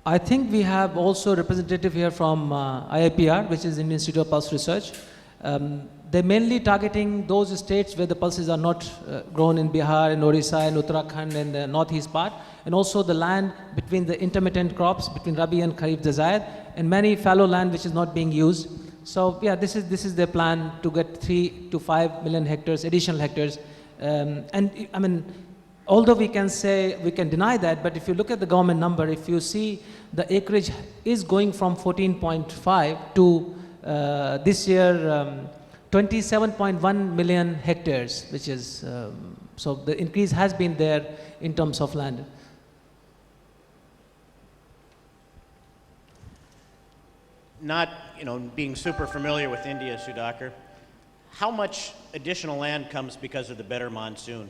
I think we have also a representative here from IIPR, which is Indian Institute of Pulse Research. They're mainly targeting those states where the pulses are not grown in Bihar, in Orissa, in Uttarakhand, and the northeast part, and also the land between the intermittent crops, between Rabi and Kharif desired, and many fallow land which is not being used. So yeah, this is their plan to get 3 to 5 million hectares, additional hectares. And I mean, although we can say, we can deny that, but if you look at the government number, if you see the acreage is going from 14.5 to this year 27.1 million hectares, which is, so the increase has been there in terms of land. Not, being super familiar with India, Sudhakar, how much additional land comes because of the better monsoon?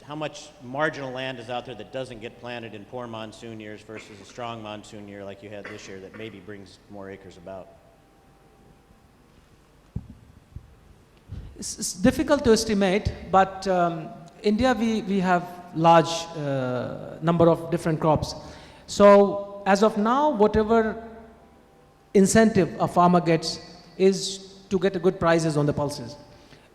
How much marginal land is out there that doesn't get planted in poor monsoon years versus a strong monsoon year like you had this year that maybe brings more acres about? It's difficult to estimate, but India, we have large number of different crops. So as of now, whatever incentive a farmer gets is to get a good prices on the pulses.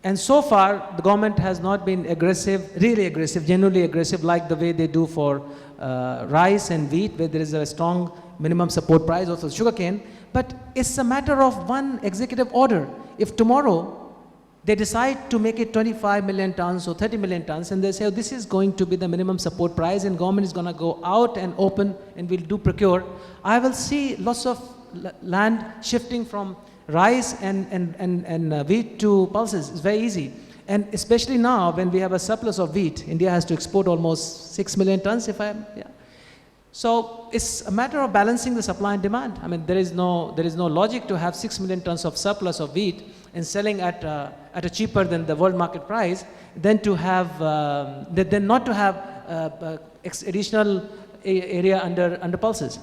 And so far, the government has not been aggressive, really aggressive, genuinely aggressive, like the way they do for rice and wheat, where there is a strong minimum support price, also sugarcane. But it's a matter of one executive order. If tomorrow they decide to make it 25 million tons or 30 million tons, and they say, oh, this is going to be the minimum support price, and government is going to go out and open and will do procure, I will see lots of land shifting from rice and wheat to pulses. It's very easy. And especially now when we have a surplus of wheat, India has to export almost 6 million tons, yeah. So it's a matter of balancing the supply and demand. I mean, there is no logic to have 6 million tons of surplus of wheat and selling at a cheaper than the world market price, than to have, than not to have additional area under pulses.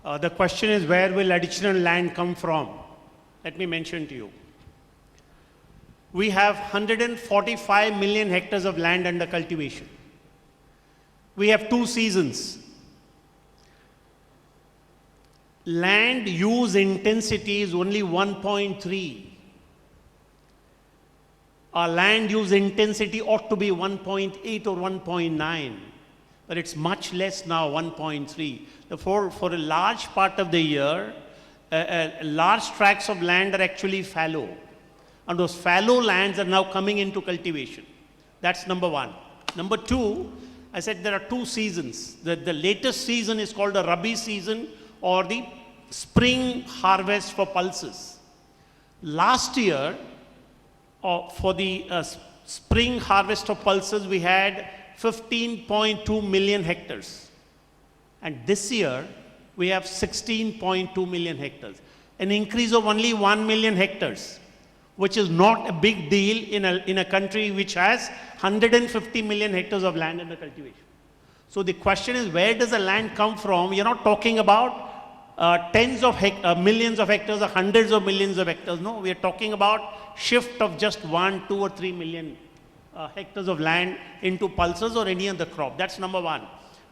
The question is, where will additional land come from? Let me mention to you. We have 145 million hectares of land under cultivation. We have 2 seasons. Land use intensity is only 1.3. Our land use intensity ought to be 1.8 or 1.9. But it's much less now, 1.3. Therefore, for a large part of the year, large tracts of land are actually fallow. And those fallow lands are now coming into cultivation. That's number one. Number two, I said there are 2 seasons. The latest season is called the Rabi season, or the spring harvest for pulses. Last year, for the spring harvest of pulses, we had 15.2 million hectares. And this year, we have 16.2 million hectares. An increase of only 1 million hectares, which is not a big deal in a country which has 150 million hectares of land under cultivation. So the question is, where does the land come from? You're not talking about tens of millions of hectares or hundreds of millions of hectares. No, we are talking about shift of just 1, 2 or 3 million hectares of land into pulses or any other crop. That's number one.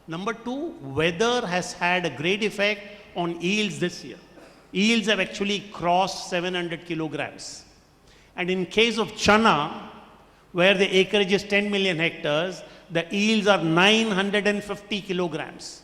Number two, weather has had a great effect on yields this year. Yields have actually crossed 700 kilograms. And in case of chana, where the acreage is 10 million hectares, the yields are 950 kilograms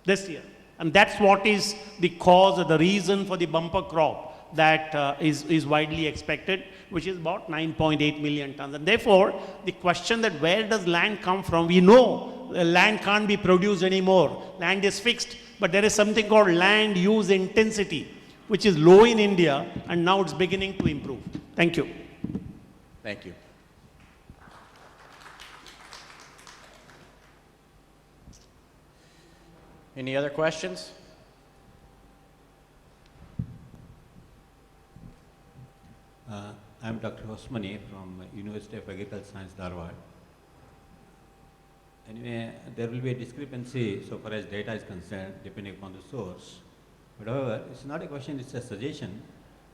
this year. And that's what is the cause or the reason for the bumper crop that is widely expected, which is about 9.8 million tons. And therefore, the question that where does land come from, we know land can't be produced anymore. Land is fixed, but there is something called land use intensity, which is low in India, and now it's beginning to improve. Thank you. Thank you. Any other questions? I'm Dr. Osmani from University of Agricultural Science, Dharwad. Anyway, there will be a discrepancy so far as data is concerned, depending upon the source. But however, it's not a question, it's a suggestion.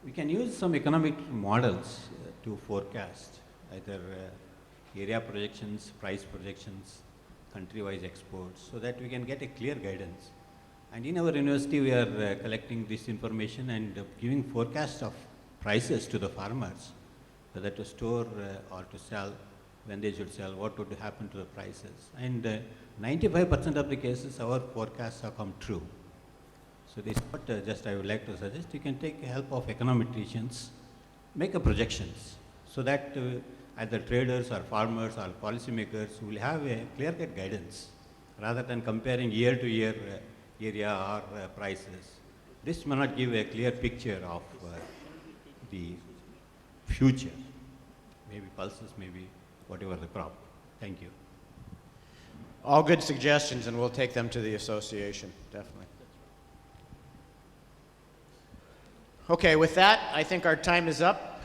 We can use some economic models to forecast either area projections, price projections, country-wise exports, so that we can get a clear guidance. And in our university, we are collecting this information and giving forecasts of prices to the farmers, whether to store or to sell, when they should sell, what would happen to the prices. And 95% of the cases, our forecasts have come true. So this is what just I would like to suggest. You can take help of econometricians, make a projections, so that either traders or farmers or policymakers will have a clear-cut guidance, rather than comparing year-to-year area or prices. This may not give a clear picture of the future, maybe pulses, maybe whatever the crop. Thank you. All good suggestions, and we'll take them to the association, definitely. Okay, with that, I think our time is up.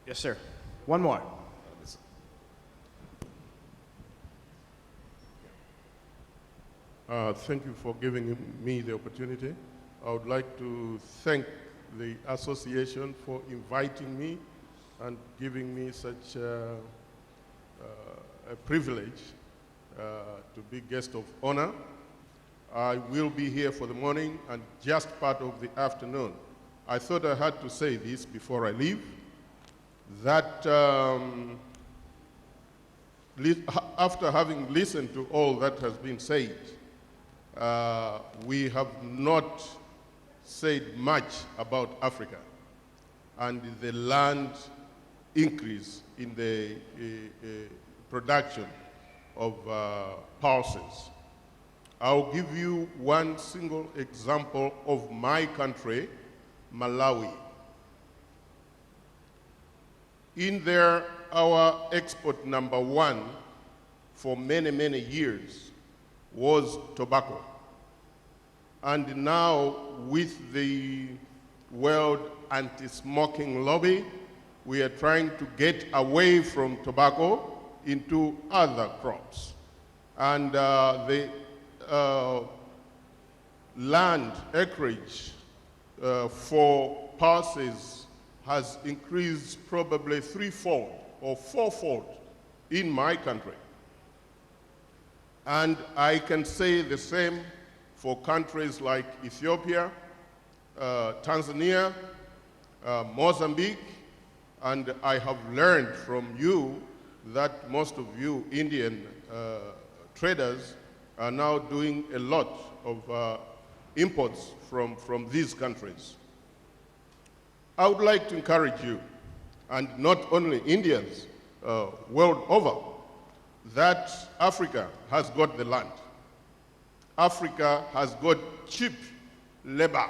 Yes, sir. One more. Thank you for giving me the opportunity. I would like to thank the association for inviting me and giving me such a privilege to be guest of honor. I will be here for the morning and just part of the afternoon. I thought I had to say this before I leave, that after having listened to all that has been said, we have not said much about Africa and the land increase in the production of pulses. I'll give you one single example of my country, Malawi. In there, our export number one for many, many years was tobacco. And now, with the World Anti-Smoking Lobby, we are trying to get away from tobacco into other crops. And the land acreage for pulses has increased probably threefold or fourfold in my country. And I can say the same for countries like Ethiopia, Tanzania, Mozambique, and I have learned from you that most of you Indian traders are now doing a lot of imports from these countries. I would like to encourage you, and not only Indians, world over, that Africa has got the land. Africa has got cheap labor.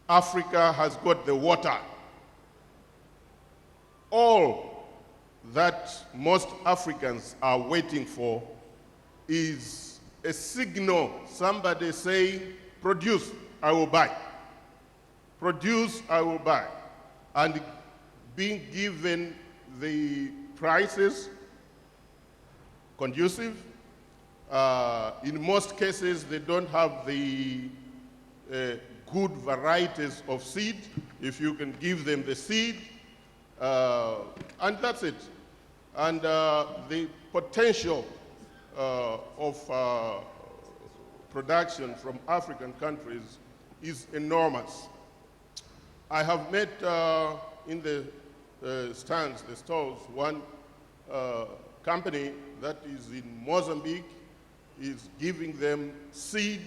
Africa has got the water. All that most Africans are waiting for is a signal, somebody saying, produce, I will buy. Produce, I will buy. And being given the prices conducive. In most cases, they don't have the good varieties of seed. If you can give them the seed, and that's it. And the potential of production from African countries is enormous. I have met in the stands, the stalls, one company that is in Mozambique is giving them seed,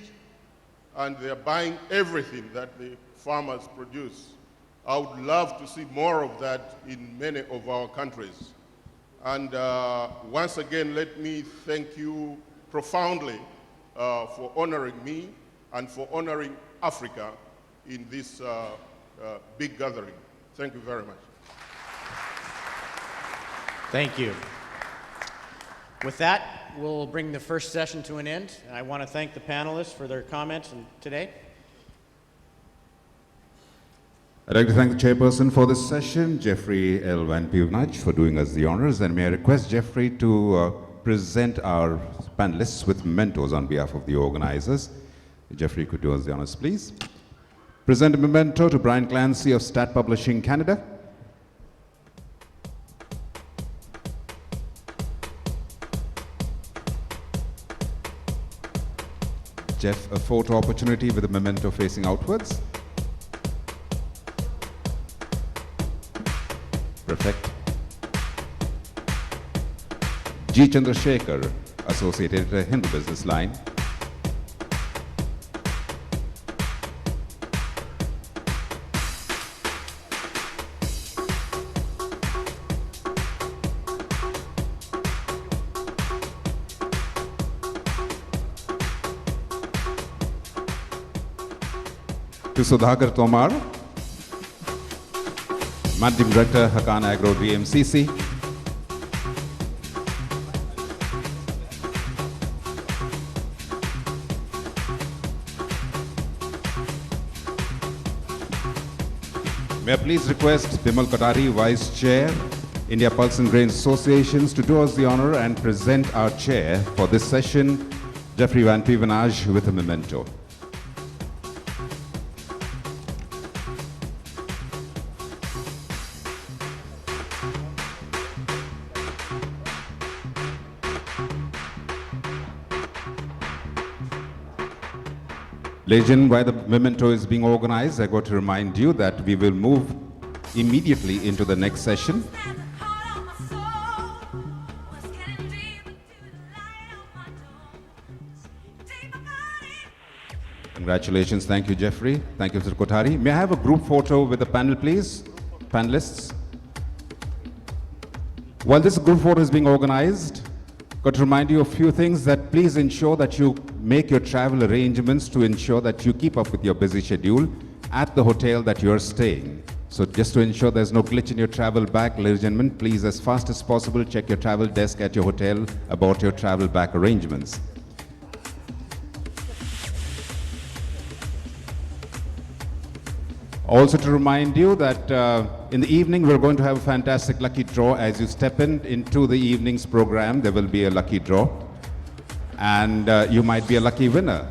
and they're buying everything that the farmers produce. I would love to see more of that in many of our countries. And once again, let me thank you profoundly for honoring me and for honoring Africa in this big gathering. Thank you very much. Thank you. With that, we'll bring the first session to an end. And I want to thank the panelists for their comments today. I'd like to thank the chairperson for this session, Jeffrey L. Van Puvenach, for doing us the honors. And may I request Jeffrey to present our panelists with mementos on behalf of the organizers. Jeffrey, could do us the honors, please. Present a memento to Brian Clancy of Stat Publishing Canada. Jeff a photo opportunity with a memento facing outwards. Perfect. G. Chandrasekhar, Associate Editor, Hindu Business Line. To Sudhakar Tomar, Managing Director, Hakan Agro DMCC. May I please request Bimal Kothari, Vice Chair, India Pulse and Grain Associations, to do us the honor and present our chair for this session, Jeffrey Van Pevenage, with a memento. Ladies and gentlemen, while the memento is being organized, I got to remind you that we will move immediately into the next session. Congratulations. Thank you, Jeffrey. Thank you, Mr. Kothari. May I have a group photo with the panel, please? Panelists. While this group photo is being organized, got to remind you of a few things, that please ensure that you make your travel arrangements to ensure that you keep up with your busy schedule at the hotel that you're staying. So just to ensure there's no glitch in your travel bag, ladies and gentlemen, please, as fast as possible, check your travel desk at your hotel about your travel bag arrangements. Also to remind you that in the evening we're going to have a fantastic lucky draw. As you step into the evening's program, there will be a lucky draw, and you might be a lucky winner.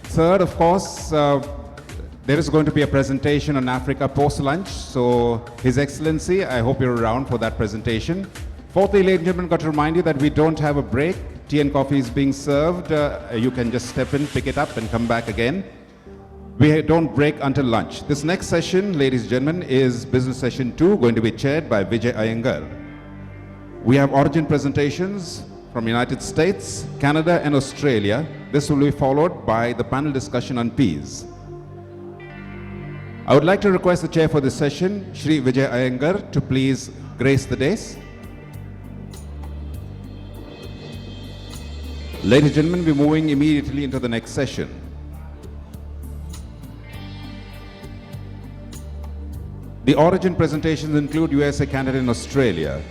Third, of course, there is going to be a presentation on Africa post-lunch. So His Excellency, I hope you're around for that presentation. Fourthly, ladies and gentlemen, got to remind you that we don't have a break. Tea and coffee is being served. You can just step in, pick it up, and come back again. We don't break until lunch. This next session, ladies and gentlemen, is Business Session 2, going to be chaired by Vijay Iyengar. We have origin presentations from United States, Canada, and Australia. This will be followed by the panel discussion on peas. I would like to request the chair for this session, Shri Vijay Iyengar, to please grace the dais. Ladies and gentlemen, we're moving immediately into the next session. The origin presentations include USA, Canada, and Australia.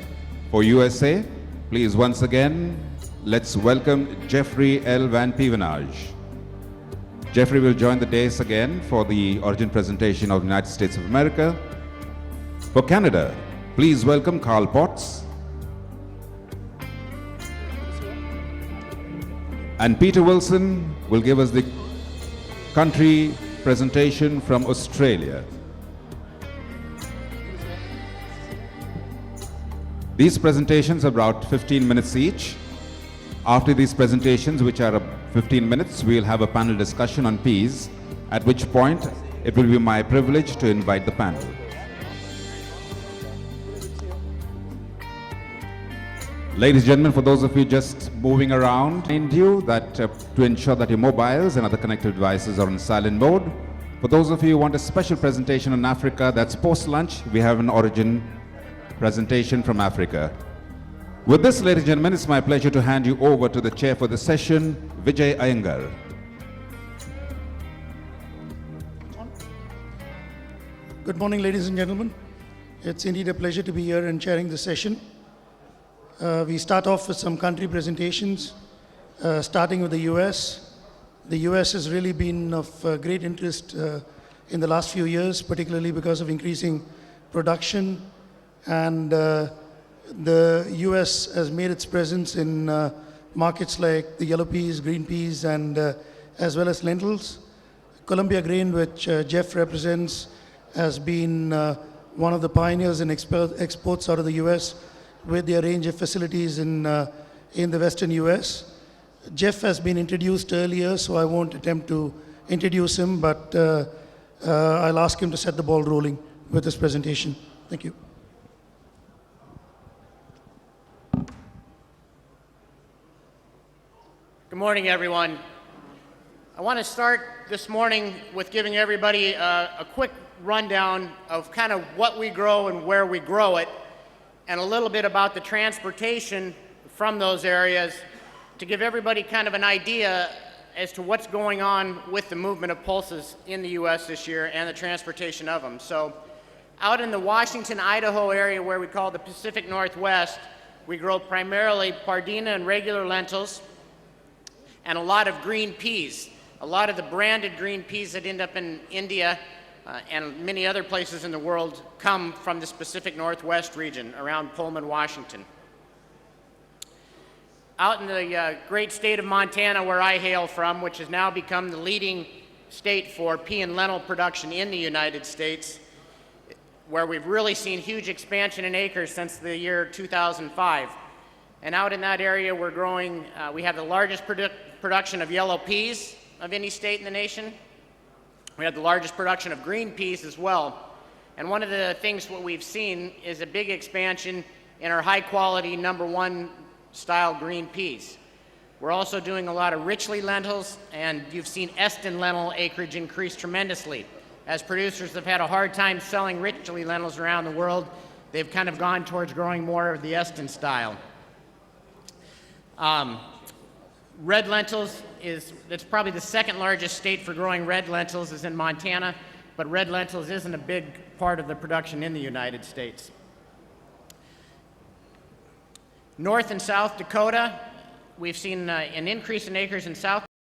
For USA, please once again, let's welcome Jeffrey L. Van Pevenage. Jeffrey will join the dais again for the origin presentation of the United States of America. For Canada, please welcome Carl Potts. And Peter Wilson will give us the country presentation from Australia. These presentations are about 15 minutes each. After these presentations, which are 15 minutes, we'll have a panel discussion on peas, at which point it will be my privilege to invite the panel. Ladies and gentlemen, for those of you just moving around, I remind you that to ensure that your mobiles and other connected devices are in silent mode. For those of you who want a special presentation on Africa, that's post-lunch, we have an origin presentation from Africa. With this, ladies and gentlemen, it's my pleasure to hand you over to the chair for the session, Vijay Iyengar. Good morning, ladies and gentlemen. It's indeed a pleasure to be here and chairing the session. We start off with some country presentations, starting with the US. The US has really been of great interest in the last few years, particularly because of increasing production. And the US has made its presence in markets like the yellow peas, green peas, and as well as lentils. Columbia Grain, which Jeff represents, has been one of the pioneers in exports out of the US with their range of facilities in the western US. Jeff has been introduced earlier, so I won't attempt to introduce him, but I'll ask him to set the ball rolling with his presentation. Thank you. Good morning, everyone. I want to start this morning with giving everybody a quick rundown of kind of what we grow and where we grow it, and a little bit about the transportation from those areas to give everybody kind of an idea as to what's going on with the movement of pulses in the U.S. this year and the transportation of them. So out in the Washington, Idaho area where we call the Pacific Northwest, we grow primarily pardina and regular lentils and a lot of green peas. A lot of the branded green peas that end up in India and many other places in the world come from this Pacific Northwest region around Pullman, Washington. Out in the great state of Montana, where I hail from, which has now become the leading state for pea and lentil production in the United States, where we've really seen huge expansion in acres since the year 2005. And out in that area, we're growing, we have the largest production of yellow peas of any state in the nation. We have the largest production of green peas as well. And one of the things what we've seen is a big expansion in our high quality #1 style green peas. We're also doing a lot of richly lentils, and you've seen Eston lentil acreage increase tremendously. As producers have had a hard time selling richly lentils around the world, they've kind of gone towards growing more of the Eston style. Red lentils that's probably the second largest state for growing red lentils is in Montana, but red lentils isn't a big part of the production in the United States. North and South Dakota, we've seen an increase in acres in South